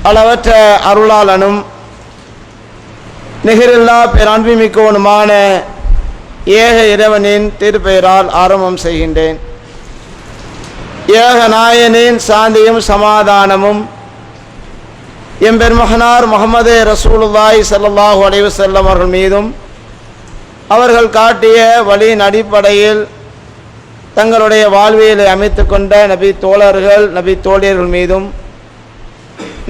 அளவற்ற அருளாளனும் நிகரில்லா பேரன்புமிக்கவனுமான ஏக இறைவனின் திருப்பெயரால் ஆரம்பம் செய்கின்றேன். ஏக நாயனின் சாந்தியும் சமாதானமும் எம்பெருமகனார் முஹம்மது ரசூலுல்லாஹி ஸல்லல்லாஹு அலைஹி வஸல்லம் அவர்கள் மீதும் அவர்கள் காட்டிய வழியின் அடிப்படையில் தங்களுடைய வாழ்வியலை அமைத்து கொண்ட நபி தோழர்கள் நபி தோழியர்கள் மீதும்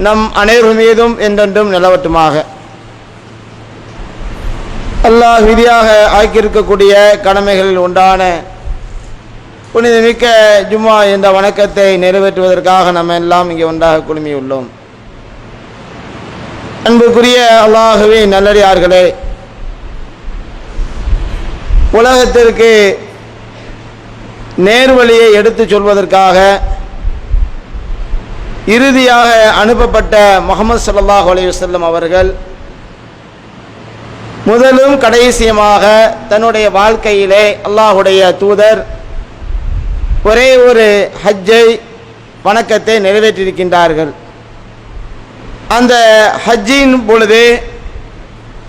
நம் அனைவர்கள் மீதும் என்றென்றும் நிலவட்டுமாக. அல்லாஹ் விதியாக ஆக்கியிருக்கக்கூடிய கடமைகளில் உண்டான புனிதமிக்க ஜும்மா என்ற வணக்கத்தை நிறைவேற்றுவதற்காக நம்ம எல்லாம் இங்கே ஒன்றாக குழுமியுள்ளோம். அன்புக்குரிய அல்லாஹுவின் நல்லடியார்களே, உலகத்திற்கு நேர்வழியை எடுத்துச் சொல்வதற்காக இறுதியாக அனுப்பப்பட்ட முஹம்மது ஸல்லல்லாஹு அலைஹி வஸல்லம் அவர்கள் முதலும் கடைசியமாக தன்னுடைய வாழ்க்கையிலே அல்லாஹுடைய தூதர் ஒரே ஒரு ஹஜ்ஜை வணக்கத்தை நிறைவேற்றியிருக்கின்றார்கள். அந்த ஹஜ்ஜின் பொழுது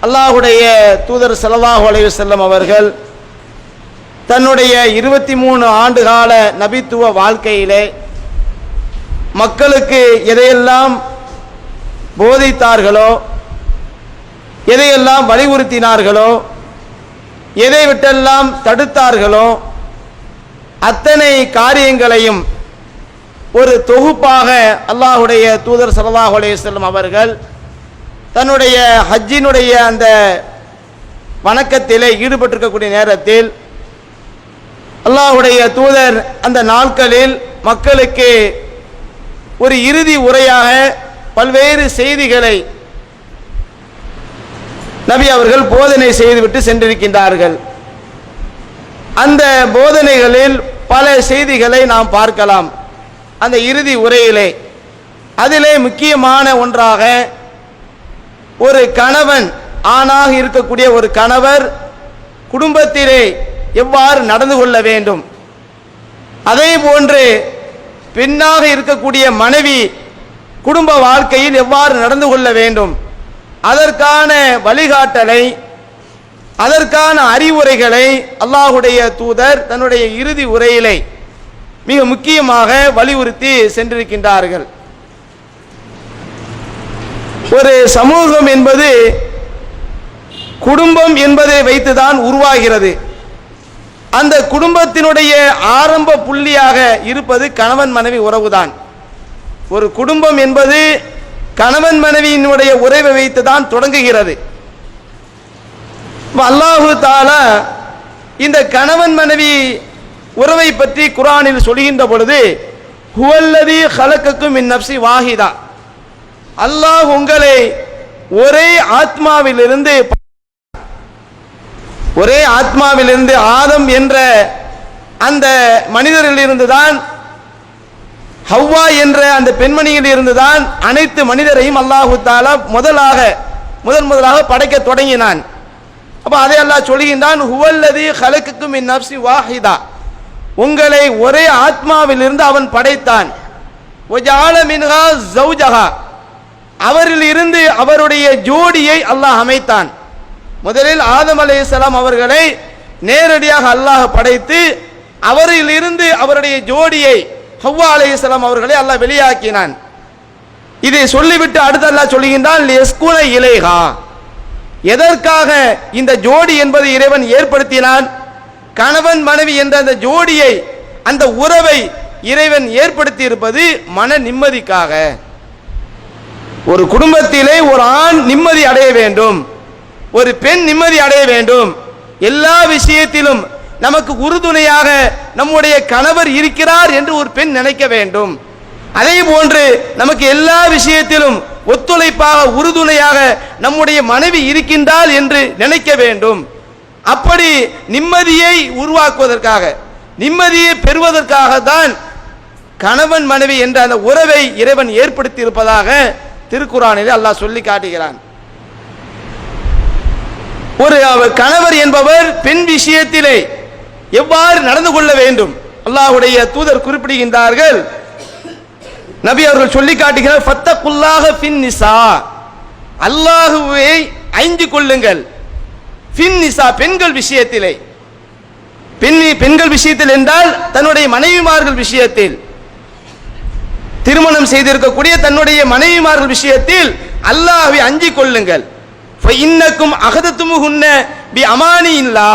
அல்லாஹுடைய தூதர் ஸல்லல்லாஹு அலைஹி வஸல்லம் அவர்கள் தன்னுடைய 23 ஆண்டுகால நபித்துவ வாழ்க்கையிலே மக்களுக்கு எதையெல்லாம் போதித்தார்களோ, எதையெல்லாம் வலியுறுத்தினார்களோ, எதை விட்டெல்லாம் தடுத்தார்களோ, அத்தனை காரியங்களையும் ஒரு தொகுப்பாக அல்லாஹுடைய தூதர் ஸல்லல்லாஹு அலைஹி வஸல்லம் அவர்கள் தன்னுடைய ஹஜ்ஜினுடைய அந்த வணக்கத்திலே ஈடுபட்டிருக்கக்கூடிய நேரத்தில் அல்லாஹுடைய தூதர் அந்த நாட்களில் மக்களுக்கு ஒரு இறுதி உரையாக பல்வேறு செய்திகளை நபி அவர்கள் போதனை செய்துவிட்டு சென்றிருக்கின்றார்கள். அந்த போதனைகளில் பல செய்திகளை நாம் பார்க்கலாம் அந்த இறுதி உரையிலே. அதிலே முக்கியமான ஒன்றாக ஒரு கணவன், ஆணாக இருக்கக்கூடிய ஒரு கணவர் குடும்பத்திலே எவ்வாறு நடந்து கொள்ள வேண்டும், அதே போன்று பெண்ணாக இருக்கக்கூடிய மனைவி குடும்ப வாழ்க்கையில் எவ்வாறு நடந்து கொள்ள வேண்டும், அதற்கான வழிகாட்டலை, அதற்கான அறிவுரைகளை அல்லாஹுடைய தூதர் தன்னுடைய இறுதி உரையிலே மிக முக்கியமாக வலியுறுத்தி சென்றிருக்கின்றார்கள். ஒரு சமூகம் என்பது குடும்பம் என்பதை வைத்துதான் உருவாகிறது. அந்த குடும்பத்தினுடைய ஆரம்ப புள்ளியாக இருப்பது கணவன் மனைவி உறவுதான். ஒரு குடும்பம் என்பது கணவன் மனைவியினுடைய உறவை வைத்துதான் தொடங்குகிறது. அல்லாஹு தஆலா இந்த கணவன் மனைவி உறவை பற்றி குர்ஆனில் சொல்கின்ற பொழுது, ஹுவல்லதி ஹலகக்கும் மின் நஃப்ஸி வாஹிதா, அல்லாஹ் உங்களை ஒரே ஆத்மாவிலிருந்து ஆதம் என்ற அந்த மனிதரில் இருந்துதான், ஹவ்வா என்ற அந்த பெண்மணியில் இருந்துதான் அனைத்து மனிதரையும் அல்லாஹு தஆலா முதலாக படைக்க தொடங்கினான். அப்ப அதை அல்லாஹ் சொல்கின்றான், ஹுவல்லதி ஹலகக்கும் மின் நஃப்ஸி வாஹிதா, உங்களை ஒரே ஆத்மாவிலிருந்து அவன் படைத்தான். வஜஅல மின்ஹா ஸௌஜஹா, அவரில் இருந்து அவருடைய ஜோடியை அல்லாஹ் அமைத்தான். முதலில் ஆதம் அலைஹிஸ்ஸலாம் அவர்களை நேரடியாக அல்லாஹ் படைத்து அவரில் இருந்து அவருடைய ஜோடியை ஹவ்வா அலைஹிஸ்ஸலாம் அவர்களை அல்லாஹ் வெளியாக்கினான். இதை சொல்லிவிட்டு அடுத்து அல்லாஹ் சொல்கின்றான், லியஸ்குன இலைஹா, எதற்காக இந்த ஜோடி என்பதை இறைவன் ஏற்படுத்தினான்? கணவன் மனைவி என்ற அந்த ஜோடியை, அந்த உறவை இறைவன் ஏற்படுத்தி இருப்பது மன நிம்மதிக்காக. ஒரு குடும்பத்திலே ஒரு ஆண் நிம்மதி அடைய வேண்டும், ஒரு பெண் நிம்மதி அடைய வேண்டும். எல்லா விஷயத்திலும் நமக்கு உறுதுணையாக நம்முடைய கணவர் இருக்கிறார் என்று ஒரு பெண் நினைக்க வேண்டும். அதே போன்று நமக்கு எல்லா விஷயத்திலும் ஒத்துழைப்பாக உறுதுணையாக நம்முடைய மனைவி இருக்கின்றாள் என்று நினைக்க வேண்டும். அப்படி நிம்மதியை உருவாக்குவதற்காக, நிம்மதியை பெறுவதற்காக தான் கணவன் மனைவி என்ற அந்த உறவை இறைவன் ஏற்படுத்தி இருப்பதாக திருக்குர்ஆனிலே அல்லாஹ் சொல்லி காட்டுகிறான். ஒரு கணவர் என்பவர் பெண் விஷயத்திலே எவ்வாறு நடந்து கொள்ள வேண்டும் அல்லாஹ்வுடைய தூதர் குறிப்பிடுகின்றார்கள். நபி அவர்கள் சொல்லி காட்டுகிறார், ஃபத்தகுல்லாஹ ஃபின் நிசா, அல்லாஹ்வை அஞ்சிக் கொள்ளுங்கள், ஃபின் நிசா, பெண்கள் விஷயத்திலே. பெண்கள் விஷயத்தில் என்றால் தன்னுடைய மனைவிமார்கள் விஷயத்தில், திருமணம் செய்திருக்கக்கூடிய தன்னுடைய மனைவிமார்கள் விஷயத்தில் அல்லாஹ்வை அஞ்சிக் கொள்ளுங்கள். இன்னக்கும் அகதத்துமுஹுன்ன பி அமானியில்லா,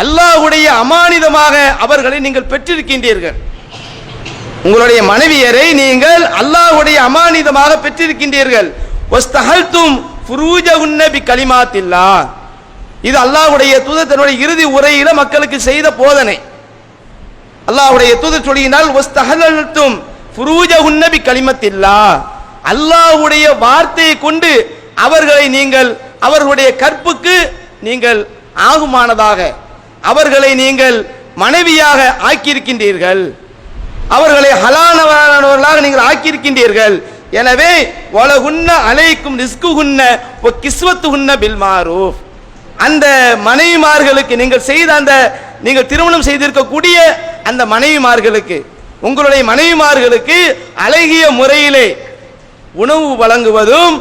அல்லாஹ்வுடைய அமானிதமாக அவர்களை நீங்கள் பெற்றிருக்கின்றீர்கள். உங்களுடைய மனைவியரை நீங்கள் அல்லாஹ்வுடைய அமானிதமாக பெற்றிருக்கின்றீர்கள். வஸ்தஹல்தும் ஃபுரூஜஹுன்ன பி கலிமாத்தில்லா, இது அல்லாஹ்வுடைய தூதர் தன்னுடைய இறுதி உரையில மக்களுக்கு செய்த போதனை. அல்லாஹ்வுடைய தூதர் சொல்கிறார், வஸ்தஹல்தும் ஃபுரூஜஹுன்ன பி கலிமத்தில்லா, அல்லாஹ்வுடைய வார்த்தையை கொண்டு அவர்களை நீங்கள் அவர்களுடைய கற்புக்கு நீங்கள் ஆகுமானதாக அவர்களை நீங்கள் மனைவியாக ஆக்கியிருக்கின்றீர்கள், அவர்களை ஹலானவர்களாக நீங்கள் ஆக்கியிருக்கின்றீர்கள். எனவே வலகுன்ன அலைக்கும் ரிஸ்குஹுன்ன வ கிஸ்வத்துஹுன்ன பில் மாரூஃப், அந்த மனைவிமார்களுக்கு நீங்கள் செய்த அந்த நீங்கள் திருமணம் செய்திருக்கக்கூடிய அந்த மனைவிமார்களுக்கு, உங்களுடைய மனைவிமார்களுக்கு அழகிய முறையிலே உணவு வழங்குவதும்,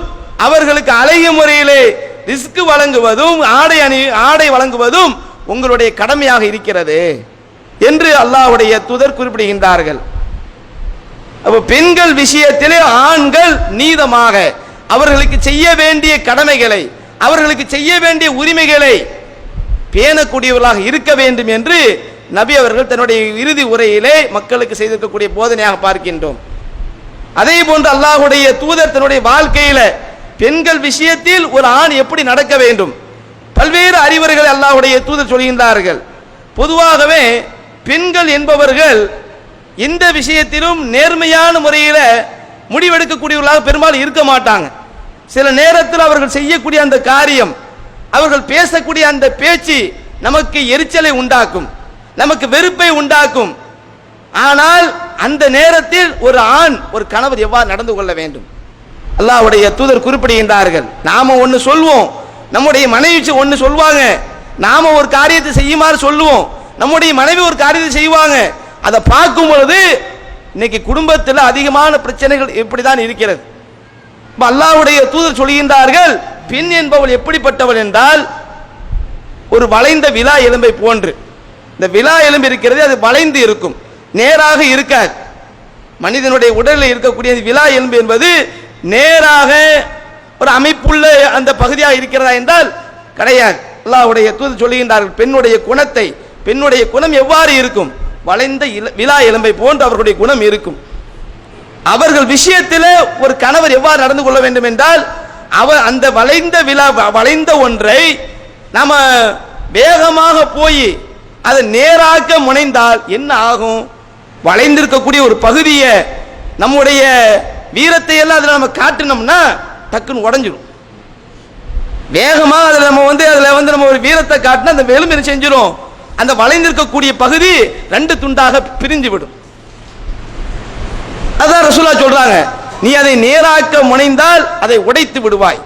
அவர்களுக்கு அழகிய முறையிலே ரிஸ்க் வழங்குவதும், ஆடை வழங்குவதும் உங்களுடைய கடமையாக இருக்கிறது என்று அல்லாஹ்வுடைய தூதர் குறிப்பிடுகின்றார்கள். அப்போ பெண்கள் விஷயத்திலே ஆண்கள் நீதமாக அவர்களுக்கு செய்ய வேண்டிய கடமைகளை, அவர்களுக்கு செய்ய வேண்டிய உரிமைகளை பேணக்கூடியவர்களாக இருக்க வேண்டும் என்று நபி அவர்கள் தன்னுடைய இறுதி உரையிலே மக்களுக்கு செய்திருக்கக்கூடிய போதனையாக பார்க்கின்றோம். அதே போன்று அல்லாஹ்வுடைய தூதர் தன்னுடைய வாழ்க்கையில பெண்கள் விஷயத்தில் ஒரு ஆண் எப்படி நடக்க வேண்டும் பல்வேறு அறிவுரைகளை அல்லாஹ்வுடைய தூதர் சொல்கின்றார்கள். பொதுவாகவே பெண்கள் என்பவர்கள் எந்த விஷயத்திலும் நேர்மையான முறையில் முடிவெடுக்கக்கூடியவர்களாக பெரும்பாலும் இருக்க மாட்டாங்க. சில நேரத்தில் அவர்கள் செய்யக்கூடிய அந்த காரியம், அவர்கள் பேசக்கூடிய அந்த பேச்சு நமக்கு எரிச்சலை உண்டாக்கும், நமக்கு வெறுப்பை உண்டாக்கும். ஆனால் அந்த நேரத்தில் ஒரு ஆண் ஒரு கணவர் எவ்வாறு நடந்து கொள்ள வேண்டும் அல்லாஹ்வுடைய தூதர் குறிப்பிடுகின்றார்கள். நாம ஒன்று சொல்வோம், நம்முடைய மனைவி ஒன்று சொல்வாங்க, நாம ஒரு காரியத்தை செய்யுமாறு சொல்லுவோம், நம்முடைய மனைவி ஒரு காரியத்தை செய்வாங்க. அதை பார்க்கும் பொழுது இன்னைக்கு குடும்பத்தில் அதிகமான பிரச்சனைகள் இப்படிதான் இருக்கிறது. அல்லாஹ்வுடைய தூதர் சொல்கின்றார்கள், பெண் என்பவள் எப்படிப்பட்டவள் என்றால் ஒரு வளைந்த விலா எலும்பை போன்று. இந்த விலா எலும்பு இருக்கிறது, அது வளைந்து இருக்கும், நேராக இருக்காது. மனிதனுடைய உடலில் இருக்கக்கூடிய விலா எலும்பு என்பது நேராக ஒரு அமைப்புள்ள அந்த பகுதியாக இருக்கிறதா என்றால் கிடையாது. அல்லாஹ்வுடைய தூதர் சொல்லுகின்றார்கள், பெண்ணுடைய குணத்தை, பெண்ணுடைய குணம் எவ்வாறு இருக்கும், வளைந்த விலா எலும்பை போன்று அவர்களுடைய குணம் இருக்கும். அவர்கள் விஷயத்தில் ஒரு கணவர் எவ்வாறு நடந்து கொள்ள வேண்டும் என்றால், அந்த வளைந்த ஒன்றை நாம வேகமாக போய் அதை நேராக்க முனைந்தால் என்ன ஆகும், வளைந்திருக்கக்கூடிய ஒரு பகுதியை நம்முடைய வீரத்தை எல்லாம் அதில் நம்ம காட்டினோம்னா டக்குன்னு உடஞ்சிடும். வேகமாக அதில் நம்ம ஒரு வீரத்தை காட்டினா அந்த எலும்பு என்ன செஞ்சிடும், அந்த வளைந்திருக்கக்கூடிய பகுதி ரெண்டு துண்டாக பிரிஞ்சு விடும். அதான் ரசூலுல்லாஹ் சொல்றாங்க, நீ அதை நேராக்க முனைந்தால் அதை உடைத்து விடுவாய்.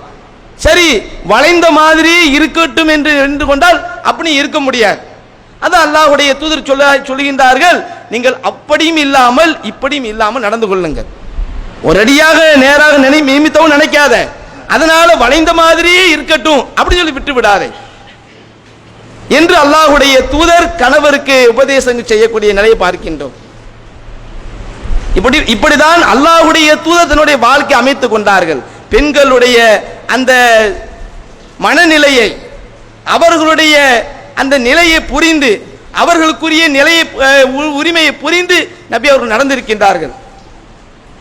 சரி, வளைந்த மாதிரி இருக்கட்டும் என்று கொண்டால் அப்படி இருக்க முடியாது. அதான் அல்லாஹ்வுடைய தூதர் சொல்லுகின்றார்கள், நீங்கள் அப்படியும் இல்லாமல் இப்படியும் இல்லாமல் நடந்து கொள்ளுங்கள். ஒரடியாக நேராக நியமித்தவும் நினைக்காத, அதனால வளைந்த மாதிரியே இருக்கட்டும் அப்படி சொல்லி விட்டு விடாதே என்று அல்லாஹ்வுடைய தூதர் கணவருக்கு உபதேசங்கள் செய்யக்கூடிய நிலையை பார்க்கின்றோம். இப்படிதான் அல்லாஹ்வுடைய தூதர் தன்னுடைய வாழ்க்கை அமைத்துக் கொண்டார்கள். பெண்களுடைய அந்த மனநிலையை, அவர்களுடைய அந்த நிலையை புரிந்து, அவர்களுக்குரிய நிலையை உரிமையை புரிந்து நபி அவர்கள் நடந்திருக்கின்றார்கள்.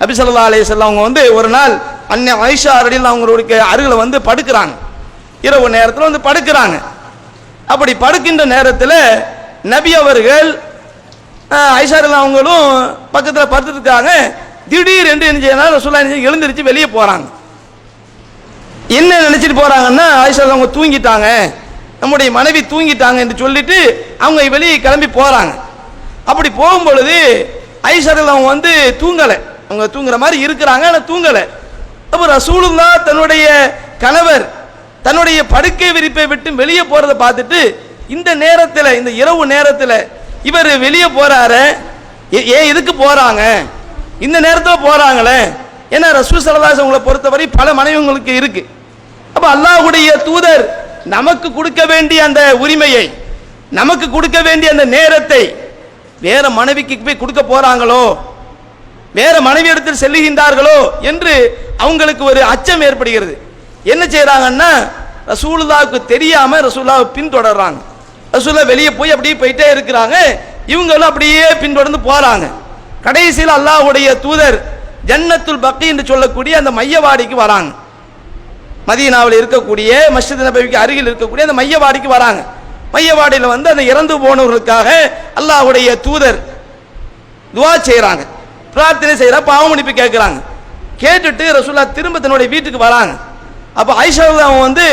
நபி ஸல்லல்லாஹு அலைஹி வஸல்லம் அவங்க ஒரு நாள் அன்னை ஆயிஷா ரலியல்லாஹு அவங்களுடைய அருகில் படுக்கிறாங்க. இரவு நேரத்தில் படுக்கிறாங்க. அப்படி படுக்கின்ற நேரத்தில் நபி அவர்கள் ஆயிஷா ரலியல்லாஹு அவங்களும் பக்கத்தில் படுத்துருக்காங்க. திடீர் என்று ரசூலுல்லாஹ் எழுந்திருச்சு வெளியே போறாங்க. என்ன நினைச்சிட்டு போறாங்கன்னா, ஆயிஷா அவங்க தூங்கிட்டாங்க, நம்முடைய மனைவி தூங்கிட்டாங்க என்று சொல்லிட்டு அவங்க வெளியே கிளம்பி போறாங்க. அப்படி போகும் பொழுது ஆயிஷா அவங்க தூங்கலை, அவங்க தூங்குற மாதிரி இருக்கிறாங்க, ஆனால் தூங்கலை. அப்போ ரசூலுல்லாஹ் தன்னுடைய கணவர் தன்னுடைய படுக்கை விரிப்பை விட்டு வெளியே போறதை பார்த்துட்டு, இந்த நேரத்தில், இந்த இரவு நேரத்தில் இவர் வெளியே போறாரு, ஏன் எதுக்கு போறாங்க இந்த நேரத்தில் போறாங்களே. ஏன்னா ரசூல் ஸல்லல்லாஹு அலைஹி வஸல்லம் உங்களை பொறுத்தவரை பல மனைவி உங்களுக்கு இருக்கு. அப்ப அல்லாஹ்வுடைய தூதர் நமக்கு கொடுக்க வேண்டிய அந்த உரிமையை, நமக்கு கொடுக்க வேண்டிய அந்த நேரத்தை வேற மனைவிக்கு போய் கொடுக்க போறாங்களோ, வேற மனைவி இடத்தில் செல்லுகின்றார்களோ என்று அவங்களுக்கு ஒரு அச்சம் ஏற்படுகிறது. என்ன செய்யறாங்கன்னா, ரசூலுல்லாஹ்வுக்கு தெரியாம ரசூலுல்லாஹ்வை பின்தொடர்றாங்க. ரசூலுல்லாஹ் வெளியே போய் அப்படியே போயிட்டே இருக்கிறாங்க, இவங்களும் அப்படியே பின்தொடர்ந்து போறாங்க. கடைசியில் அல்லாஹ்வுடைய தூதர் ஜன்னத்துல் பக்கி என்று சொல்லக்கூடிய அந்த மையவாடிக்கு வராங்க. மதீனாவில் இருக்கக்கூடிய மஸ்ஜித் நபவிக்கு அருகில் இருக்கக்கூடிய அந்த மையவாடிக்கு வராங்க. மையவாடியில் வந்து அந்த இறந்து போனவர்களுக்காக அல்லாஹ்வுடைய தூதர் துஆ செய்றாங்க, பிரார்த்தனை செய்யறாங்க, பாவ மன்னிப்பு கேட்கிறாங்க. கேட்டுட்டு ரசூலுல்லாஹ் திரும்ப தன்னுடைய வீட்டுக்கு வராங்க. அப்ப ஆயிஷா அவங்க வந்து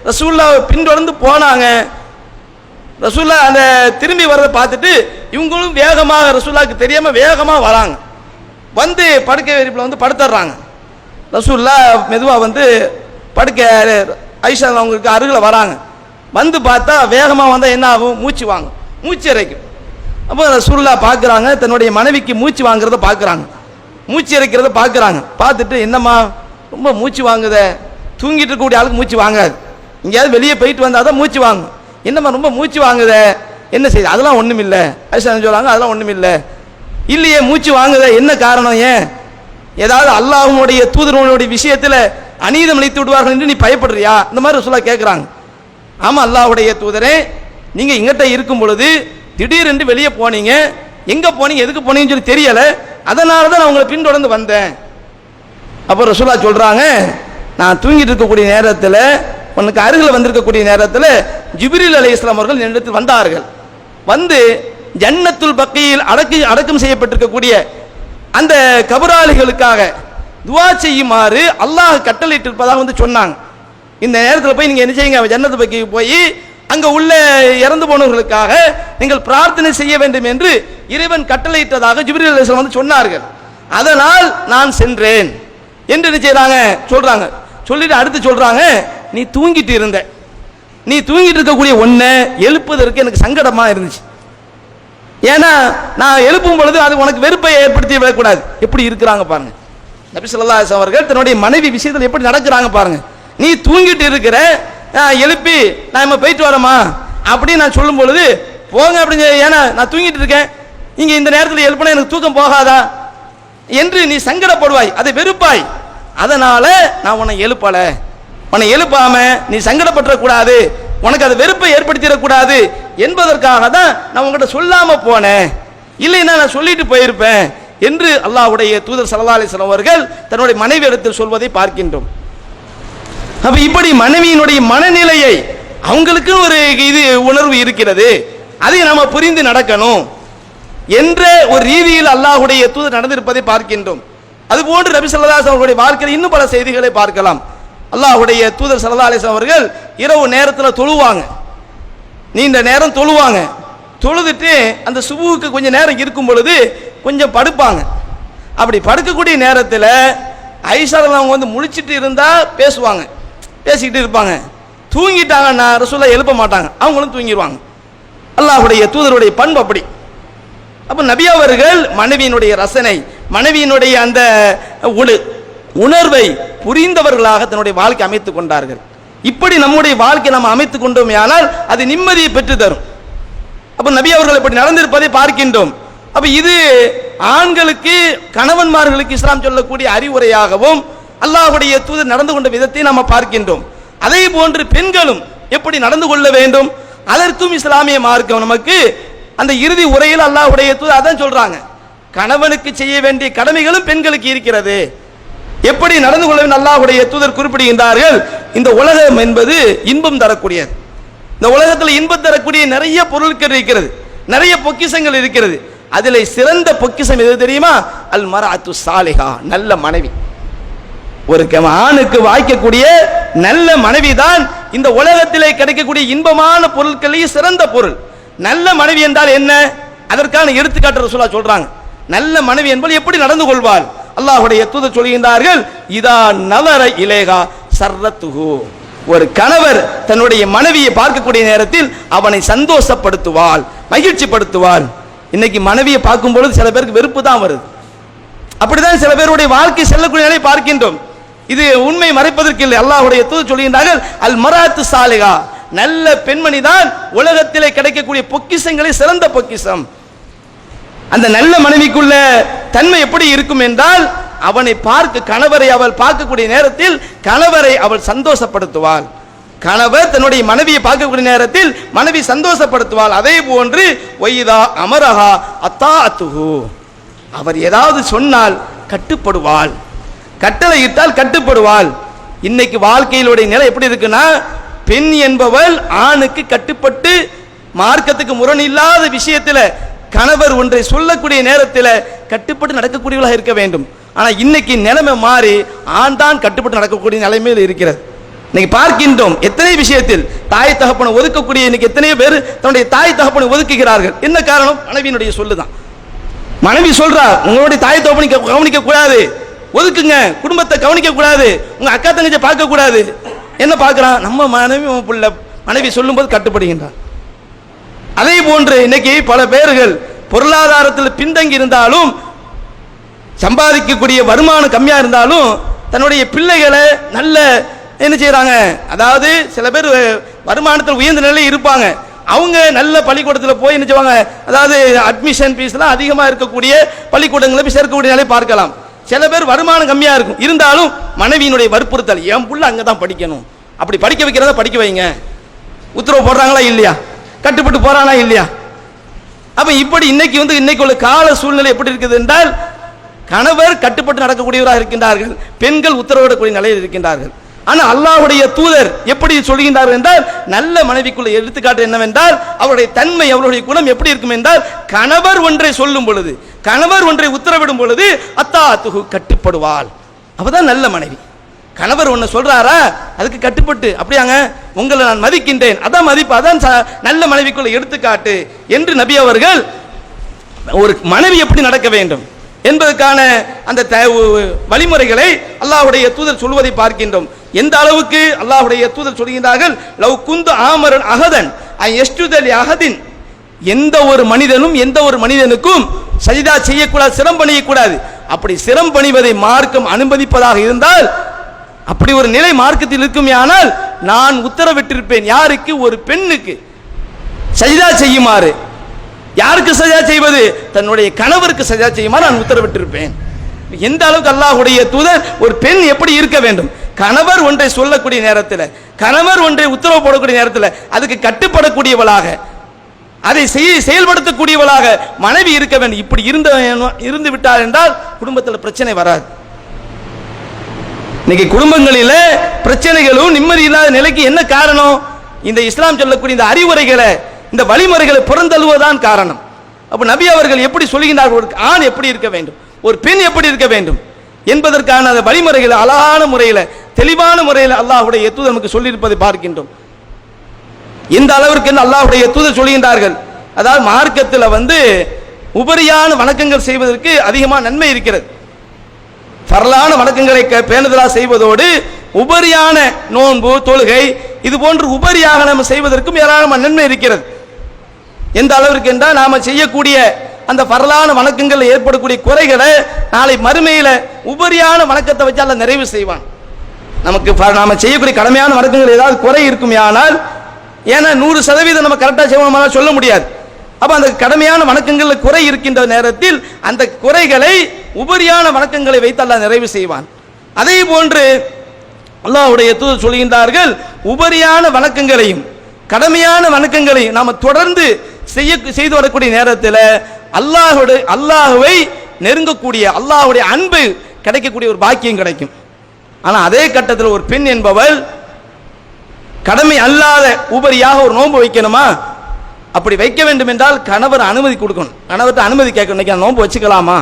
ரசூலுல்லாஹ் பின்தொடர்ந்து போனாங்க. ரசூலுல்லாஹ் அந்த திரும்பி வரதை பார்த்துட்டு இவங்களும் வேகமாக ரசூலுல்லாஹ்க்கு தெரியாம வேகமா வராங்க. வந்து படுக்கை விரிப்பில் வந்து படுத்துறாங்க. ரசூலுல்லாஹ் மெதுவா வந்து படுக்கை ஆயிஷா அவங்களுக்கு அருகில் வராங்க. வந்து பார்த்தா வேகமாக வந்தால் என்ன ஆகும், மூச்சு வாங்க, மூச்சு இறைக்கும். அப்போ ரசூலுல்லாஹ் பார்க்குறாங்க, தன்னுடைய மனைவிக்கு மூச்சு வாங்குறத பார்க்குறாங்க, மூச்சு இறைக்கிறத பார்க்குறாங்க. பார்த்துட்டு என்னம்மா ரொம்ப மூச்சு வாங்குத, தூங்கிட்டு இருக்கக்கூடிய ஆளுக்கு மூச்சு வாங்காது, எங்கேயாவது வெளியே போயிட்டு வந்தால் தான் மூச்சு வாங்கும். என்னம்மா ரொம்ப மூச்சு வாங்குத, என்ன செய்யுது? அதெல்லாம் ஒன்றும் இல்லை. ஆயிஷா சொல்கிறாங்க, அதெல்லாம் ஒன்றும் இல்லை. இல்லையே மூச்சு வாங்குத, என்ன காரணம்? ஏன் ஏதாவது அல்லாஹ்வுடைய தூதர்களுடைய விஷயத்தில் அநீதம் இழைத்து விடுவார்கள் என்று நீ பயப்படுறியா? இந்த மாதிரி ரசூலுல்லாஹ் கேட்குறாங்க. ஆமாம் அல்லாஹ்வுடைய தூதரே, நீங்கள் எங்கிட்ட இருக்கும் பொழுது திடீரென்று வெளியே போனீங்க, எங்கே போனீங்க, எதுக்கு போனீங்கன்னு சொல்லி தெரியலை, அதனால தான் நான் உங்களை பின்தொடர்ந்து வந்தேன். அப்போ ரசூலுல்லாஹ் சொல்கிறாங்க, நான் தூங்கிட்டு இருக்கக்கூடிய நேரத்தில், உனக்கு அருகில் வந்திருக்கக்கூடிய நேரத்தில் ஜிப்ரீல் அலைஹிஸ்ஸலாம் அவர்கள் என்னிடத்தில் வந்தார்கள். வந்து ஜன்னத்துல் பக்கியில் அடக்கம் செய்யப்பட்டிருக்கக்கூடிய அந்த கபராளிகளுக்காக துஆ செய்யுமாறு அல்லாஹ் கட்டளையிட்டிருப்பதாக வந்து சொன்னாங்க. இந்த நேரத்தில் போய் நீங்கள் என்ன செய்யுங்க, ஜன்னத்து பக்கிக்கு போய் அங்கே உள்ள இறந்து போனவர்களுக்காக நீங்கள் பிரார்த்தனை செய்ய வேண்டும் என்று இறைவன் கட்டளையிட்டதாக ஜிப்ரீல் அலைஹிஸ்ஸலாம் வந்து சொன்னார்கள். அதனால் நான் சென்றேன் என்று என்ன செய்கிறாங்க சொல்கிறாங்க. சொல்லிட்டு அடுத்து சொல்கிறாங்க, நீ தூங்கிட்டு இருந்த, நீ தூங்கிட்டு இருக்கக்கூடிய ஒன்றை எழுப்புவதற்கு எனக்கு சங்கடமாக இருந்துச்சு. ஏன்னா நான் எழுப்பும் பொழுது அது உனக்கு வெறுப்பை ஏற்படுத்தி விடக்கூடாது. எப்படி இருக்கிறாங்க பாருங்க நபி ஸல்லல்லாஹு அலைஹி வஸல்லம் அவர்கள், தன்னுடைய மனைவி விஷயத்தில் எப்படி நடக்கிறாங்க பாருங்க. நீ தூங்கிட்டு இருக்கிற, எழுப்பி நான் நம்ம போயிட்டு வரமா அப்படின்னு நான் சொல்லும் பொழுது போங்க அப்படிங்க, ஏன்னா நான் தூங்கிட்டு இருக்கேன், நீங்க இந்த நேரத்தில் எழுப்பினா எனக்கு தூக்கம் போகாதா என்று நீ சங்கடப்படுவாய், அதை வெறுப்பாய். அதனால நான் உன்னை எழுப்பல, உன்னை எழுப்பாம நீ சங்கடப்பட்டுறக்கூடாது, உனக்கு அதை வெறுப்பை ஏற்படுத்திடக்கூடாது என்பதற்காக தான் நான் உங்ககிட்ட சொல்லாம போனேன், இல்லைன்னா நான் சொல்லிட்டு போயிருப்பேன் என்று அல்லாஹ்வுடைய தூதர் ஸல்லல்லாஹு அலைஹி வஸல்லம் அவர்கள் தன்னுடைய மனைவி இடத்தில் சொல்வதை பார்க்கின்றோம். அப்ப இப்படி மனைவியினுடைய மனநிலையை, அவங்களுக்கு ஒரு இது உணர்வு இருக்கிறது, அதை நாம புரிந்து நடக்கணும் என்ற ஒரு ரீதியில் அல்லாஹ்வுடைய தூதர் நடந்திருப்பதை பார்க்கின்றோம். அதுபோன்று நபி ஸல்லல்லாஹு அலைஹி வஸல்லம் அவருடைய வாழ்க்கையில் இன்னும் பல செய்திகளை பார்க்கலாம். அல்லாஹ்வுடைய தூதர் ஸல்லல்லாஹு அலைஹி வஸல்லம் அவர்கள் இரவு நேரத்தில் தொழுவாங்க, நீண்ட நேரம் தொழுவாங்க. தொழுதுட்டு அந்த சுபுவுக்கு கொஞ்சம் நேரம் இருக்கும் பொழுது கொஞ்சம் படுப்பாங்க. அப்படி படுக்கக்கூடிய நேரத்தில் ஆயிஷா அவங்க வந்து முழிச்சிட்டு இருந்தால் பேசுவாங்க, பேசிக்கிட்டு இருப்பாங்க. தூங்கிட்டாங்கன்னா ரசூலுல்லாஹ் எழுப்ப மாட்டாங்க, அவங்களும் தூங்கிடுவாங்க. அல்லாஹ்வுடைய தூதருடைய பண்பு அப்படி. அப்போ நபி அவர்கள் மனைவியினுடைய ரசனை, மனைவியினுடைய அந்த உணர்வை புரிந்தவர்களாக தன்னுடைய வாழ்க்கை அமைத்துக் கொண்டார்கள். இப்படி நம்முடைய வாழ்க்கை நம்ம அமைத்துக் கொண்டோமே ஆனால் அது நிம்மதியை பெற்று தரும். அப்ப நபி அவர்கள் இப்படி நடந்திருப்பதை பார்க்கின்றோம். அப்ப இது ஆண்களுக்கு, கணவன்மார்களுக்கு இஸ்லாம் சொல்லக்கூடிய அறிவுரையாகவும் அல்லாஹ்வுடைய தூதர் நடந்து கொண்ட விதத்தை நாம் பார்க்கின்றோம். அதே போன்று பெண்களும் எப்படி நடந்து கொள்ள வேண்டும், அதற்கும் இஸ்லாமிய மார்க்கம் நமக்கு அந்த இறுதி உரையில் அல்லாஹ்வுடைய தூதர் அதான் சொல்றாங்க, கணவனுக்கு செய்ய வேண்டிய கடமைகளும் பெண்களுக்கு இருக்கிறது, எப்படி நடந்து கொள்ள வேண்டும் அல்லாஹ்வுடைய தூதர் குறிப்பிடுகின்றார்கள். இந்த உலகம் என்பது இன்பம் தரக்கூடியது, இந்த உலகத்தில் இன்பம் தரக்கூடிய நிறைய பொருட்கள் இருக்கிறது, நிறைய பொக்கிஷங்கள் இருக்கிறது. அதில் சிறந்த பொக்கிஷம் எது தெரியுமா? அல் மர்அத்து சாலிஹா, நல்ல மனைவி. ஒரு ஆணுக்கு வாய்க்கக்கூடிய நல்ல மனைவி தான் இந்த உலகத்திலே கிடைக்கக்கூடிய இன்பமான பொருட்களிலேயே சிறந்த பொருள். நல்ல மனைவி என்றால் என்ன, அதற்கான எடுத்துக்காட்டு ரசூலுல்லாஹ் சொல்றாங்க. நல்ல மனைவி என்பது எப்படி நடந்து கொள்வாள்? அல்லாஹ்வுடைய தூதர் சொல்கின்றார்கள், இதா நவர இலேகா சர்ரத்துஹு, ஒரு கணவர் தன்னுடைய மனைவியை பார்க்கக்கூடிய நேரத்தில் அவனை சந்தோஷப்படுத்துவாள், மகிழ்ச்சிப்படுத்துவாள். இன்னைக்கு மனைவியை பார்க்கும் பொழுது சில பேருக்கு வெறுப்பு தான் வருது. அப்படிதான் சில பேருடைய வாழ்க்கை செல்லக்கூடிய நிலை பார்க்கின்றோம். இது உண்மை மறைப்பதற்கு இல்லை. அல்லாஹ்வுடைய தூதர் சொல்கின்றார்கள், அல் மராத்து சாலிகா, நல்ல பெண்மணி தான் உலகத்திலே கிடைக்கக்கூடிய பொக்கிஷங்களை சிறந்த பொக்கிஷம். அந்த நல்ல மனைவிக்குள்ள தன்மை எப்படி இருக்கும் என்றால், அவனை கணவரை அவள் பார்க்கக்கூடிய நேரத்தில் கணவரை அவள் சந்தோஷப்படுத்துவாள். கணவர் தன்னுடைய மனைவியை பார்க்கக்கூடிய நேரத்தில் மனைவி சந்தோஷப்படுத்துவாள். அதே போன்று ஒய்தா அமரஹா அத்தாஅத்துஹு, அவர் ஏதாவது சொன்னால் கட்டுப்படுவாள், கட்டளை இட்டால் கட்டுப்படுவாள். இன்னைக்கு வாழ்க்கையிலுடைய நிலை எப்படி இருக்குன்னா, பெண் என்பவள் ஆணுக்கு கட்டுப்பட்டு மார்க்கத்துக்கு முரண் இல்லாத விஷயத்தில் கணவர் ஒன்றை சொல்லக்கூடிய நேரத்தில் கட்டுப்பட்டு நடக்கக்கூடியவளாக இருக்க வேண்டும். ஆனால் இன்னைக்கு நிலைமை மாறி ஆண் தான் கட்டுப்பட்டு நடக்கக்கூடிய நிலைமையில் இருக்கிறது. இன்னைக்கு பார்க்கின்றோம் எத்தனை விஷயத்தில் தாய் தகப்பனை ஒதுக்கக்கூடிய இன்னைக்கு எத்தனையோ பேர் தன்னுடைய தாய் தகப்பனை ஒதுக்குகிறார்கள். என்ன காரணம்? மனைவியினுடைய சொல்லுதான். மனைவி சொல்றா, உங்களுடைய தாய் தகப்பனை கவனிக்க கூடாது, ஒதுக்குங்க, குடும்பத்தை கவனிக்க கூடாது, உங்க அக்கா தங்கச்சியை பார்க்க கூடாது. என்ன பார்க்கிறான்? நம்ம மனைவி சொல்லும் போது கட்டுப்படுகின்றான். அதே போன்று இன்னைக்கு பல பேர்கள் பொருளாதாரத்தில் பின்தங்கி இருந்தாலும், சம்பாதிக்கக்கூடிய வருமானம் கம்மியா இருந்தாலும் தன்னுடைய பிள்ளைகளை நல்ல என்ன செய்யறாங்க, அதாவது சில பேர் வருமானத்தில் உயர்ந்த நிலையில் இருப்பாங்க, அவங்க நல்ல பள்ளிக்கூடத்தில் போய் என்ன செய்வாங்க, அதாவது அட்மிஷன் ஃபீஸ்லாம் அதிகமாக இருக்கக்கூடிய பள்ளிக்கூடங்களை போய் சேர்க்கக்கூடிய நிலை பார்க்கலாம். சில பேர் வருமானம் கம்மியாக இருக்கும், இருந்தாலும் மனைவியினுடைய வற்புறுத்தல், என் புள்ள அங்கே தான் படிக்கணும், அப்படி படிக்க வைக்கிறதா படிக்க வைங்க, உத்தரவு போடுறாங்களா இல்லையா, கட்டுப்பட்டு போறானா இல்லையா. அப்ப இப்படி இன்னைக்கு உள்ள கால சூழ்நிலை எப்படி இருக்குது என்றால், கணவர் கட்டுப்பட்டு நடக்கக்கூடியவராக இருக்கின்றார்கள், பெண்கள் உத்தரவிடக்கூடிய நிலையில் இருக்கின்றார்கள். ஆனால் அல்லாஹ்வுடைய தூதர் எப்படி சொல்கின்றார்கள் என்றால், நல்ல மனைவிக்குள்ள எடுத்துக்காட்டு என்னவென்றால், அவருடைய தன்மை, அவருடைய குணம் எப்படி இருக்கும் என்றால், கணவர் ஒன்றை சொல்லும் பொழுது, கணவர் ஒன்றை உத்தரவிடும் பொழுது அத்தாஅத்துஹு, கட்டுப்படுவாள். அவதான் நல்ல மனைவி. கணவர் ஒன்று சொல்றாரா, அதுக்கு கட்டுப்பட்டு, அப்படியாங்க உங்களை நான் மதிக்கின்றேன், அதான் மதிப்பு, அதான் நல்ல மனைவிக்குள்ள எடுத்துக்காட்டு என்று நபி அவர்கள் ஒரு மனைவி எப்படி நடக்க வேண்டும் என்பதற்கான அந்த வழிமுறைகளை அல்லாஹ்வுடைய தூதர் சொல்வதை பார்க்கின்றோம். எந்த அளவுக்கு அல்லாஹ்வுடைய தூதர் சொல்கின்றார்கள், லவ் குந்து ஆமரன் அகதன் எஸ்டுதலி அகதின், எந்த ஒரு மனிதனும் எந்த ஒரு மனிதனுக்கும் சஜிதா செய்யக்கூடாது, சிரம் பணியக்கூடாது. அப்படி சிரம் பணிவதை மார்க்கம் அனுமதிப்பதாக இருந்தால், அப்படி ஒரு நிலை மார்க்கத்தில் இருக்குமே, ஆனால் நான் உத்தரவிட்டிருப்பேன், யாருக்கு? ஒரு பெண்ணுக்கு சஜிதா செய்யுமாறு. யாருக்கு சஜா செய்வது? தன்னுடைய கணவருக்கு சஜா செய்யுமாறு நான் உத்தரவிட்டிருப்பேன். எந்த அளவுக்கு அல்லாஹ்வுடைய தூதர் ஒரு பெண் எப்படி இருக்க வேண்டும், கணவர் ஒன்றை சொல்லக்கூடிய நேரத்தில், கணவர் ஒன்றை உத்தரவு போடக்கூடிய நேரத்தில் அதுக்கு கட்டுப்படக்கூடியவளாக, அதை செயல்படுத்தக்கூடியவளாக மனைவி இருக்க வேண்டும். இப்படி இருந்து விட்டார் என்றால் குடும்பத்தில் பிரச்சனை வராது. இன்னைக்கு குடும்பங்களில் பிரச்சனைகளும் நிம்மதி இல்லாத நிலைக்கு என்ன காரணம்? இந்த இஸ்லாம் சொல்லக்கூடிய இந்த அறிவுரைகளை, இந்த வழிமுறைகளை புறந்தள்ளுவதுதான் காரணம். அப்ப நபி அவர்கள் எப்படி சொல்கின்றார்கள், ஒரு ஆண் எப்படி இருக்க வேண்டும், ஒரு பெண் எப்படி இருக்க வேண்டும் என்பதற்கான அந்த வழிமுறைகளை அழகான முறையில், தெளிவான முறையில் அல்லாஹ்வுடைய தூதர் நமக்கு சொல்லியிருப்பதை பார்க்கின்றோம். எந்த அளவிற்கு அல்லாஹ்வுடைய தூதர் சொல்கின்றார்கள், அதாவது மார்க்கத்தில் உபரியான வணக்கங்கள் செய்வதற்கு அதிகமான நன்மை இருக்கிறது. பரலான வணக்கங்களை பேணுதலா செய்வதோடு உபரியான நோன்பு, தொழுகை, இது போன்று உபரியாக நம்ம செய்வதற்கும் ஏராளமான நன்மை இருக்கிறது. எந்த அளவிற்கு என்றால், நாம செய்யக்கூடிய அந்த பரலான வணக்கங்கள் ஏற்படக்கூடிய குறைகளை நாளை மறுமையில உபரியான வணக்கத்தை வச்சு அல்ல நிறைவு செய்வான். நமக்கு நாம செய்யக்கூடிய கடமையான வணக்கங்கள் ஏதாவது குறை இருக்குமே, ஆனால் ஏன்னா 100% நம்ம கரெக்டாக செய்வோம் சொல்ல முடியாது. அப்ப அந்த கடமையான வணக்கங்கள் குறை இருக்கின்ற நேரத்தில் அந்த குறைகளை உபரியான வணக்கங்களை வைத்து அல்லாஹ் நிறைவு செய்வான். அதே போன்று அல்லாஹ்வுடைய தூதர் சொல்கின்றார்கள், உபரியான வணக்கங்களையும் கடமையான வணக்கங்களையும் நாம் தொடர்ந்து செய்து வரக்கூடிய நேரத்தில் அல்லாஹ்வை நெருங்கக்கூடிய, அல்லாஹ்வுடைய அன்பு கிடைக்கக்கூடிய ஒரு பாக்கியம் கிடைக்கும். ஆனால் அதே கட்டத்தில் ஒரு பெண் என்பவள் கடமை அல்லாத உபரியாக ஒரு நோன்பு வைக்கணுமா, அப்படி வைக்க வேண்டும் என்றால் கணவர் அனுமதி கொடுக்கணும், கணவர்கிட்ட அனுமதி கேட்கணும். இன்னைக்கு நோன்பு வச்சுக்கலாமா,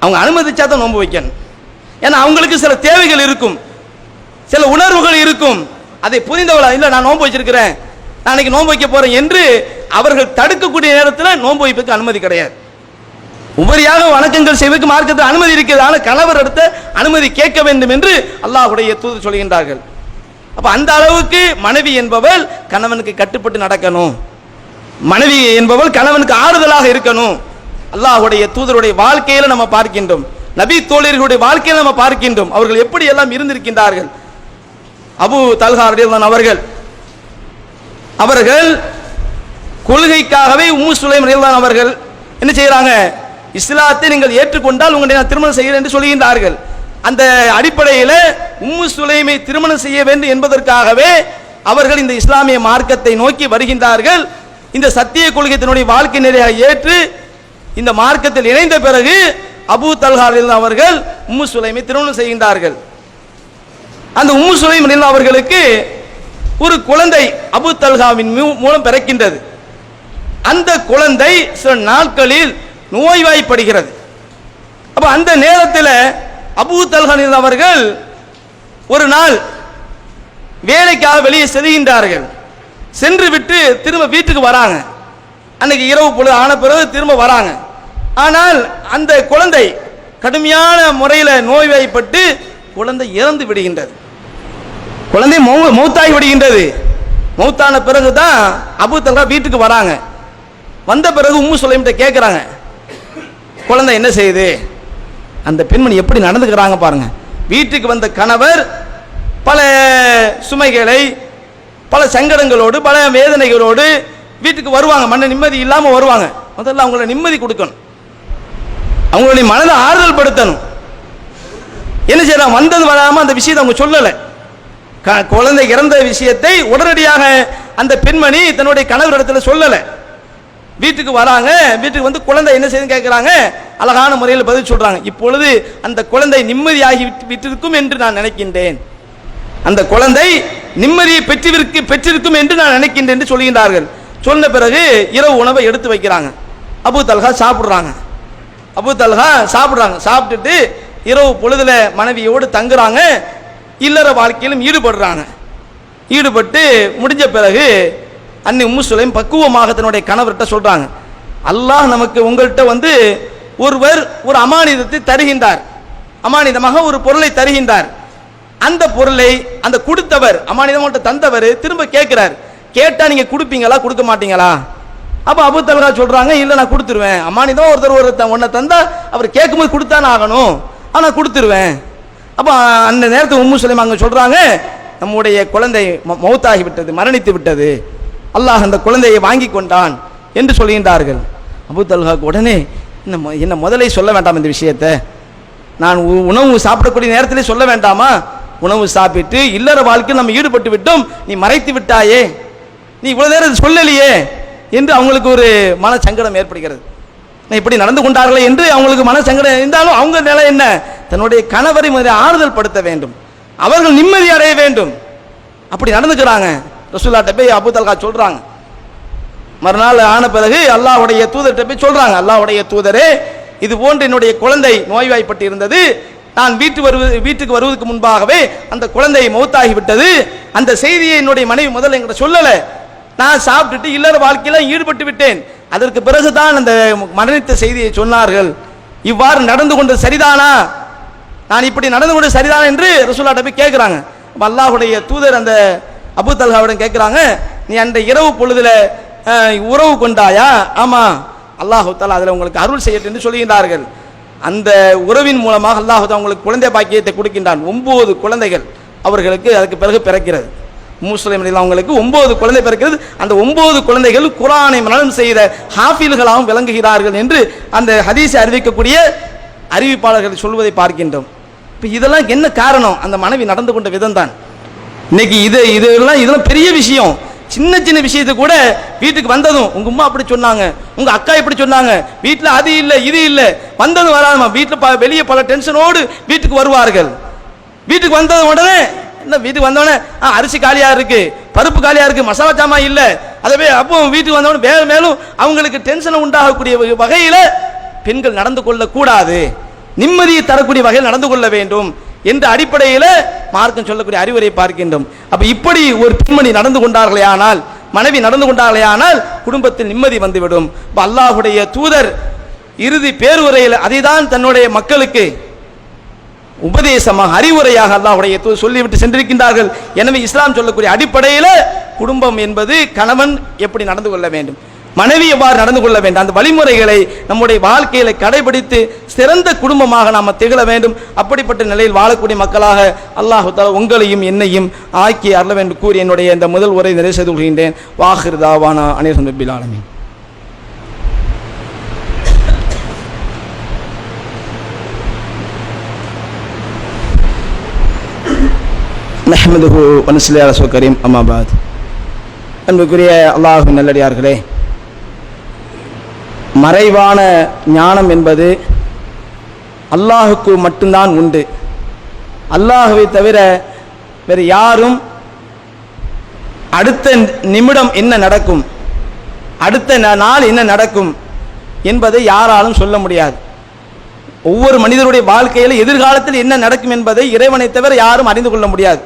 அவங்க அனுமதிச்சா தான் நோன்பு வைக்கணும். ஏன்னா அவங்களுக்கு சில தேவைகள் இருக்கும், சில உணர்வுகள் இருக்கும். அதை புரிந்தவளா, இல்லை நான் நோன்பு வச்சிருக்கிறேன், நான் இன்னைக்கு நோன்பு வைக்க போறேன் என்று அவர்கள் தடுக்கக்கூடிய நேரத்தில் நோன்பு வைப்புக்கு அனுமதி கிடையாது. உபரியாக வணக்கங்கள் செய்வதற்கு மார்க்கத்தில் அனுமதி இருக்கிறது, ஆனால் கணவர் அடுத்த அனுமதி கேட்க வேண்டும் என்று அல்லாஹ்வுடைய தூதர் சொல்கின்றார்கள். அப்ப அந்த அளவுக்கு மனைவி என்பவள் கணவனுக்கு கட்டுப்பட்டு நடக்கணும், மனைவி என்பவள் கணவனுக்கு ஆறுதலாக இருக்கணும். அல்லாஹ்வுடைய தூதருடைய வாழ்க்கையில நம்ம பார்க்கின்றோம். நபி தோழர்களுடைய வாழ்க்கையை நம்ம பார்க்கின்றோம். அவர்கள் எப்படி எல்லாம் இருந்திருக்கின்றார்கள். அபூ தல்ஹா ரலியல்லாஹு அவர்கள் கொள்கைக்காகவே உம்மு சுலைம் ரலியல்லாஹு அவர்கள் என்ன செய்யறாங்க, இஸ்லாத்தை நீங்கள் ஏற்றுக்கொண்டால் உங்களை நான் திருமணம் செய்கிறேன் என்று சொல்கின்றார்கள். அந்த அடிப்படையில் உம்மு சுலைமை திருமணம் செய்ய வேண்டும் என்பதற்காகவே அவர்கள் இந்த இஸ்லாமிய மார்க்கத்தை நோக்கி வருகின்றார்கள். இந்த சத்திய கொள்கை தன்னுடைய வாழ்க்கை நிலையாக ஏற்று இந்த மார்க்கத்தில் இணைந்த பிறகு அபூ தல்ஹா ரலியல்லாஹு அவர்கள் உம்மு சுலைமை திருமணம் செய்கின்றார்கள். அந்த உம்மு சுலைம் ரலியல்லாஹு அவர்களுக்கு ஒரு குழந்தை அபூ தல்ஹாவின் மூலம் பிறக்கின்றது. அந்த குழந்தை சில நாட்களில் நோய்வாய்ப்படுகிறது. அப்ப அந்த நேரத்தில் அபூ தல்ஹா அவர்கள் ஒரு நாள் வேலைக்காக வெளியே செல்கின்றார்கள். சென்று விட்டு திரும்ப வீட்டுக்கு வராங்க. அன்னைக்கு இரவு பொழுது ஆன பிறகு திரும்ப வராங்க. ஆனால் அந்த குழந்தை கடுமையான முறையில் நோய்வாய்ப்பட்டு குழந்தை இறந்து விடுகின்றது. குழந்தை மௌத்தாகி விடுகின்றது. மௌத்தான பிறகு தான் அபூ தல்ஹா வீட்டுக்கு வராங்க. வந்த பிறகு உம்மு சுலைம்கிட்ட கேட்குறாங்க, குழந்தை என்ன செய்யுது, அந்த பெண்மணி எப்படி நடந்துக்கிறாங்க பாருங்க. வீட்டுக்கு வந்த கணவர் பல சுமைகளை, பல சங்கடங்களோடு, பல வேதனைகளோடு வீட்டுக்கு வருவாங்க. மன நிம்மதி இல்லாமல் வருவாங்க. முதல்ல அவங்கள நிம்மதி கொடுக்கணும், அவங்களுடைய மனதை ஆறுதல் படுத்தணும். என்ன செய்யலாம், வந்தது வராமல் அந்த விஷயத்தை அவங்க சொல்லலை. குழந்தை இறந்த விஷயத்தை உடனடியாக அந்த பெண்மணி தன்னுடைய கணவர் இடத்துல சொல்லலை. வீட்டுக்கு வராங்க. வீட்டுக்கு வந்து குழந்தை என்ன செய்யுன்னு கேட்குறாங்க. அழகான முறையில் பதில் சொல்றாங்க. இப்பொழுது அந்த குழந்தை நிம்மதியாகி விட்டிருக்கும் என்று நான் நினைக்கின்றேன், அந்த குழந்தை நிம்மதியை பெற்றிருக்கும் என்று நான் நினைக்கின்றேன் என்று சொல்கின்றார்கள். சொன்ன பிறகு இரவு உணவை எடுத்து வைக்கிறாங்க. அபூ தல்ஹா சாப்பிட்றாங்க. அபூ தல்ஹா சாப்பிட்றாங்க. சாப்பிட்டுட்டு இரவு பொழுதுல மனைவியோடு தங்குறாங்க. இல்லற வாழ்க்கையிலும் ஈடுபடுறாங்க. ஈடுபட்டு முடிஞ்ச பிறகு அன்னை உம்மு சுலைம் பக்குவமாக தன்னுடைய கணவர்கிட்ட சொல்றாங்க, அல்லாஹ் நமக்கு உங்கள்கிட்ட வந்து ஒருவர் ஒரு அமானிதத்தை தருகின்றார், அமானிதமாக ஒரு பொருளை தருகின்றார். அந்த பொருளை அந்த கொடுத்தவர், அமானிதம் தந்தவர் திரும்ப கேட்கிறார். கேட்டா நீங்க கொடுப்பீங்களா கொடுக்க மாட்டீங்களா? அப்ப அபூ தல்ஹா சொல்றாங்க, இல்ல நான் கொடுத்துருவேன். அமானிதம் ஒருத்தர் ஒன்ன தந்தா அவர் கேட்கும்போது கொடுத்தானே ஆகணும், ஆனா கொடுத்துருவேன். அப்ப அந்த நேரத்தில் உம்மு சுலைம் அங்க சொல்றாங்க, நம்முடைய குழந்தை மௌத்தாகி விட்டது, மரணித்து விட்டது, அல்லாஹ் அந்த குழந்தையை வாங்கி கொண்டான் என்று சொல்கின்றார்கள். அபூ தல்ஹாக்கு உடனே என்ன முதலே சொல்ல வேண்டாம் இந்த விஷயத்தை, நான் உணவு சாப்பிடக்கூடிய நேரத்திலே சொல்ல வேண்டாமா? உணவு சாப்பிட்டு இல்லற வாழ்க்கையில் நம்ம ஈடுபட்டு விட்டோம், நீ மறைத்து விட்டாயே, நீ இவ்வளவு நேரம் சொல்லலையே என்று அவங்களுக்கு ஒரு மன சங்கடம் ஏற்படுகிறது. இப்படி நடந்து கொண்டார்களே என்று அவங்களுக்கு மன சங்கடம் இருந்தாலும் அவங்க நிலை என்ன, தன்னுடைய கணவரை ஆறுதல் படுத்த வேண்டும், அவர்கள் நிம்மதி அடைய வேண்டும். அப்படி நடந்துக்கிறாங்க. ரசூலுல்லாஹ்ட்ட போய் அபூ தல்ஹா சொல்றாங்க. மறுநாள் ஆன பிறகு அல்லாஹ்வுடைய தூதர்கிட்ட போய் சொல்றாங்க, அல்லாஹ்வுடைய தூதரே, இது போன்று என்னுடைய குழந்தை நோய்வாய்ப்பட்டு இருந்தது, நான் வீட்டுக்கு வருவதற்கு முன்பாகவே அந்த குழந்தை மௌத்தாகி விட்டது, அந்த செய்தியை என்னுடைய மனைவி முதல்ல என்கிட்ட சொல்லலை, நான் சாப்பிட்டுட்டு இல்லற வாழ்க்கையில ஈடுபட்டு விட்டேன், அதற்கு பிறகுதான் அந்த மரணித்த செய்தியை சொன்னார்கள், இவ்வாறு நடந்து கொண்டது சரிதானா, நான் இப்படி நடந்து கொண்டது சரிதானா என்று ரசூலுல்லாஹ்ட்ட போய் கேட்கிறாங்க. அல்லாஹ்வுடைய தூதர் அந்த அபூ தல்ஹாவிடம் கேட்குறாங்க, நீ அந்த இரவு பொழுதுல உறவு கொண்டாயா? ஆமா, அல்லாஹு தஆலா அதில் உங்களுக்கு அருள் செய்யட்டும் என்று சொல்கின்றார்கள். அந்த உறவின் மூலமாக அல்லாஹு தஆலா உங்களுக்கு குழந்தை பாக்கியத்தை கொடுக்கின்றான். 9 குழந்தைகள் அவர்களுக்கு அதுக்கு பிறகு பிறக்கிறது. முஸ்லிம் அவங்களுக்கு 9 குழந்தை பிறக்கிறது. அந்த 9 குழந்தைகள் குர்ஆனை மனனம் செய்த ஹாஃபில்களாகவும் விளங்குகிறார்கள் என்று அந்த ஹதீஸை அறிவிக்கக்கூடிய அறிவிப்பாளர்கள் சொல்வதை பார்க்கின்றோம். இப்போ இதெல்லாம் என்ன காரணம்? அந்த மனைவி நடந்து கொண்ட விதம் தான். இன்னைக்கு இதெல்லாம் பெரிய விஷயம். சின்ன சின்ன விஷயத்தை கூட வீட்டுக்கு வந்ததும் உங்க அம்மா அப்படி சொன்னாங்க, உங்க அக்கா இப்படி சொன்னாங்க, வீட்டில் அது இல்லை இது இல்லை, வந்ததும் வராதமா, வீட்டில் வெளியே பல டென்ஷனோடு வீட்டுக்கு வருவார்கள். வீட்டுக்கு வந்தது உடனே என்ன, வீட்டுக்கு வந்தோடனே அரிசி காலியா இருக்கு, பருப்பு காலியா இருக்கு, மசாலா ஜாமா இல்லை, அதவே அப்போ வீட்டுக்கு வந்தவொடனே மேலும் அவங்களுக்கு டென்ஷன் உண்டாகக்கூடிய வகையில பெண்கள் நடந்து கொள்ள கூடாது, நிம்மதியை தரக்கூடிய வகையில் நடந்து கொள்ள வேண்டும் என்ற அடிப்படையில் மார்க்கம் சொல்லக்கூடிய அறிவுரை பார்க்கின்றோம். அப்ப இப்படி ஒரு பெண்மணி நடந்து கொண்டார்களே ஆனால், மனைவி நடந்து கொண்டார்களே ஆனால் குடும்பத்தில் நிம்மதி வந்துவிடும். அல்லாஹ்வுடைய தூதர் இறுதி பேருரையில் அதைதான் தன்னுடைய மக்களுக்கு உபதேசமாக அறிவுரையாக அல்லாஹ்வுடைய தூதர் சொல்லிவிட்டு சென்றிருக்கின்றார்கள். எனவே இஸ்லாம் சொல்லக்கூடிய அடிப்படையில் குடும்பம் என்பது கணவன் எப்படி நடந்து கொள்ள வேண்டும், மனைவி எவ்வாறு நடந்து கொள்ள வேண்டும், அந்த வழிமுறைகளை நம்முடைய வாழ்க்கையில கடைபிடித்து சிறந்த குடும்பமாக நாம் திகழ வேண்டும். அப்படிப்பட்ட நிலையில் வாழக்கூடிய மக்களாக அல்லாஹ் தஆலா உங்களையும் என்னையும் ஆக்கி அருள வேண்டும் கூறி என்னுடைய இந்த முதல் உரை நிறைவு செய்து கொள்கின்றேன். வாஹிர் தாவானா அனில் ரப்பில் ஆலமீன். நஹ்மதுஹு வ நுஸல்லி அலா ரசூலில் கரீம். அம்மா பாத். அன்புக்குரிய அல்லாஹ்வின் நல்லடியார்களே, மறைவான ஞானம் என்பது அல்லாஹுக்கு மட்டும்தான் உண்டு. அல்லாஹுவை தவிர வேறு யாரும் அடுத்த நிமிடம் என்ன நடக்கும், அடுத்த நாள் என்ன நடக்கும் என்பதை யாராலும் சொல்ல முடியாது. ஒவ்வொரு மனிதருடைய வாழ்க்கையில் எதிர்காலத்தில் என்ன நடக்கும் என்பதை இறைவனை தவிர யாரும் அறிந்து கொள்ள முடியாது.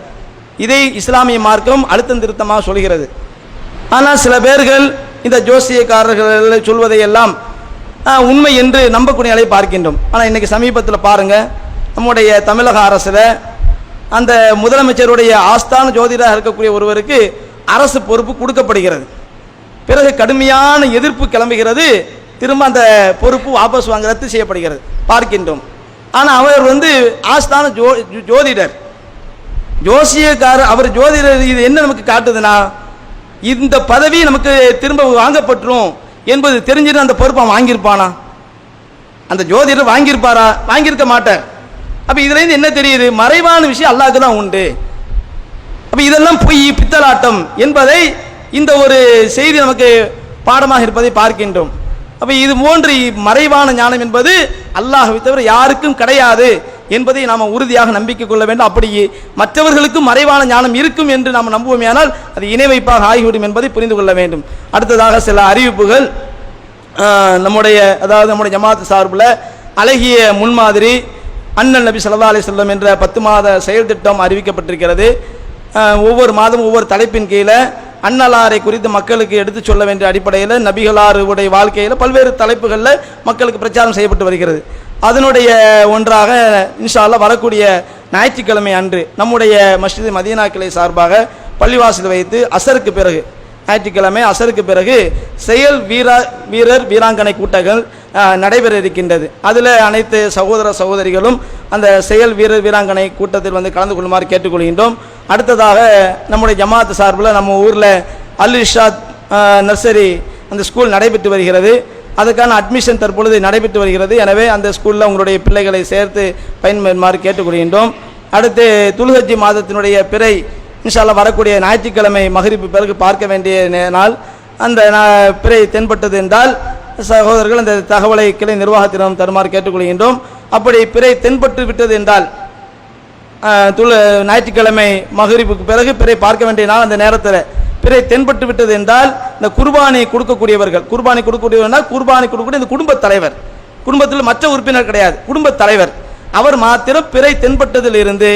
இதை இஸ்லாமிய மார்க்கம் அழுத்தம் திருத்தமாக சொல்கிறது. ஆனால் சில பேர்கள் இந்த ஜோசியக்காரர்கள் சொல்வதை எல்லாம் உண்மை என்று நம்பக்கூடிய நிலையை பார்க்கின்றோம். ஆனால் இன்றைக்கி சமீபத்தில் பாருங்கள், நம்முடைய தமிழக அரசில் அந்த முதலமைச்சருடைய ஆஸ்தான ஜோதிடராக இருக்கக்கூடிய ஒருவருக்கு அரசு பொறுப்பு கொடுக்கப்படுகிறது. பிறகு கடுமையான எதிர்ப்பு கிளம்புகிறது. திரும்ப அந்த பொறுப்பு வாபஸ் வாங்க ரத்து செய்யப்படுகிறது பார்க்கின்றோம். ஆனால் அவர் ஆஸ்தான ஜோதிடர், ஜோசியக்காரர், அவர் ஜோதிடர். இது என்ன நமக்கு காட்டுதுன்னா, இந்த பதவி நமக்கு திரும்ப வாங்கப்பட்டுரும் என்பது தெரிஞ்சுட்டு அந்த பொறுப்பை வாங்கியிருப்பானா? அந்த ஜோதிடர் வாங்கியிருப்பாரா? வாங்கியிருக்க மாட்டார். அப்போ இதுலேருந்து என்ன தெரியுது? மறைவான விஷயம் அல்லாஹ்க்கு தான் உண்டு. அப்போ இதெல்லாம் பொய், பித்தலாட்டம் என்பதை இந்த ஒரு செய்தி நமக்கு பாடமாக இருப்பதை பார்க்கின்றோம். அப்போ இது போன்று மறைவான ஞானம் என்பது அல்லாஹ்வை தவிர யாருக்கும் கிடையாது என்பதை நாம் உறுதியாக நம்பிக்கை கொள்ள வேண்டும். அப்படி மற்றவர்களுக்கும் மறைவான ஞானம் இருக்கும் என்று நாம் நம்புவோமேயானால் அது இணை வைப்பாக ஆகிவிடும் என்பதை புரிந்து கொள்ள வேண்டும். அடுத்ததாக சில அறிவிப்புகள். நம்முடைய ஜமாத் சார்பில் அழகிய முன்மாதிரி அண்ணல் நபி ஸல்லல்லாஹு அலைஹி வஸல்லம் என்ற 10 மாத செயல் திட்டம் அறிவிக்கப்பட்டிருக்கிறது. ஒவ்வொரு மாதம் ஒவ்வொரு தலைப்பின் கீழே அன்னலாரை குறித்து மக்களுக்கு எடுத்து சொல்ல வேண்டிய அடிப்படையில் நபிகளாருடைய வாழ்க்கையில் பல்வேறு தலைப்புகளில் மக்களுக்கு பிரச்சாரம் செய்யப்பட்டு வருகிறது. அதனுடைய ஒன்றாக இன்ஷா அல்லாஹ் வரக்கூடிய ஞாயிற்றுக்கிழமை அன்று நம்முடைய மஸ்ஜித் மதீனா கிளை சார்பாக பள்ளிவாசல் வைத்து அசருக்கு பிறகு, ஞாயிற்றுக்கிழமை அசருக்கு பிறகு செயல் வீரர் வீராங்கனை கூட்டங்கள் நடைபெற இருக்கின்றது. அதில் அனைத்து சகோதர சகோதரிகளும் அந்த செயல் வீரர் வீராங்கனை கூட்டத்தில் கலந்து கொள்ளுமாறு கேட்டுக்கொள்கின்றோம். அடுத்ததாக நம்முடைய ஜமாத் சார்பில் நம்ம ஊரில் அல் இர்ஷாத் நர்சரி அந்த ஸ்கூல் நடைபெற்று வருகிறது. அதுக்கான அட்மிஷன் தற்பொழுது நடைபெற்று வருகிறது. எனவே அந்த ஸ்கூலில் உங்களுடைய பிள்ளைகளை சேர்த்து பயன்பெறுமாறு கேட்டுக்கொள்கின்றோம். அடுத்து துல்ஹஜ் மாதத்தினுடைய பிறை இன்ஷா அல்லாஹ் வரக்கூடிய ஞாயிற்றுக்கிழமை மகரிப்பு பிறகு பார்க்க வேண்டிய நாள். அந்த பிறை தென்பட்டது என்றால் சகோதரர்கள் அந்த தகவலை கிளை நிர்வாகத்திடம் தருமாறு கேட்டுக்கொள்கின்றோம். அப்படி பிறை தென்பட்டு விட்டது என்றால் ஞாயிற்றுக்கிழமை மகரிப்புக்கு பிறகு பிறை பார்க்க வேண்டிய நாள். அந்த நேரத்தில் பிறை தென்பட்டு விட்டது என்றால் இந்த குர்பானி கொடுக்கக்கூடியவர்கள், குர்பானி கொடுக்கக்கூடிய இந்த குடும்பத் தலைவர், குடும்பத்தில் மற்ற உறுப்பினர் கிடையாது, குடும்பத் தலைவர், அவர் மாத்திரம் பிறை தென்பட்டதில் இருந்து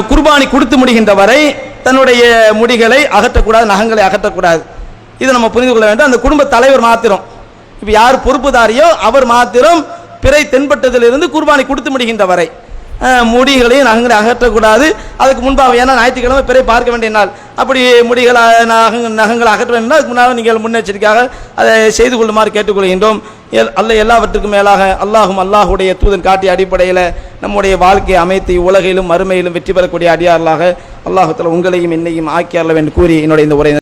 குர்பானி கொடுத்து முடிகின்ற வரை தன்னுடைய முடிகளை அகற்றக்கூடாது, நகங்களை அகற்றக்கூடாது. இதை நம்ம புரிந்து கொள்ள வேண்டும். அந்த குடும்ப தலைவர் மாத்திரம், இப்போ யார் பொறுப்புதாரியோ அவர் மாத்திரம் பிறை தென்பட்டதிலிருந்து குர்பானி கொடுத்து முடிகின்ற வரை முடிகளையும் நகங்களை அகற்றக்கூடாது. அதுக்கு முன்பாக, ஏன்னா ஞாயிற்றுக்கிழமை பிறை பார்க்க வேண்டிய நாள், அப்படி முடிகள் நகங்களை அகற்ற வேண்டிய அதுக்கு முன்னால் நீங்கள் முன்னெச்சரிக்கையாக அதை செய்து கொள்ளுமாறு கேட்டுக்கொள்கின்றோம். எல்லாவற்றுக்கும் மேலாக அல்லாஹுடைய தூதன் காட்டிய அடிப்படையில் நம்முடைய வாழ்க்கையை அமைத்து உலகிலும் மறுமையிலும் வெற்றி பெறக்கூடிய அடியார்களாக அல்லாஹ் தஆலா உங்களையும் என்னையும் ஆக்கி அருள வேண்டும் கூறி என்னுடைய இந்த உரை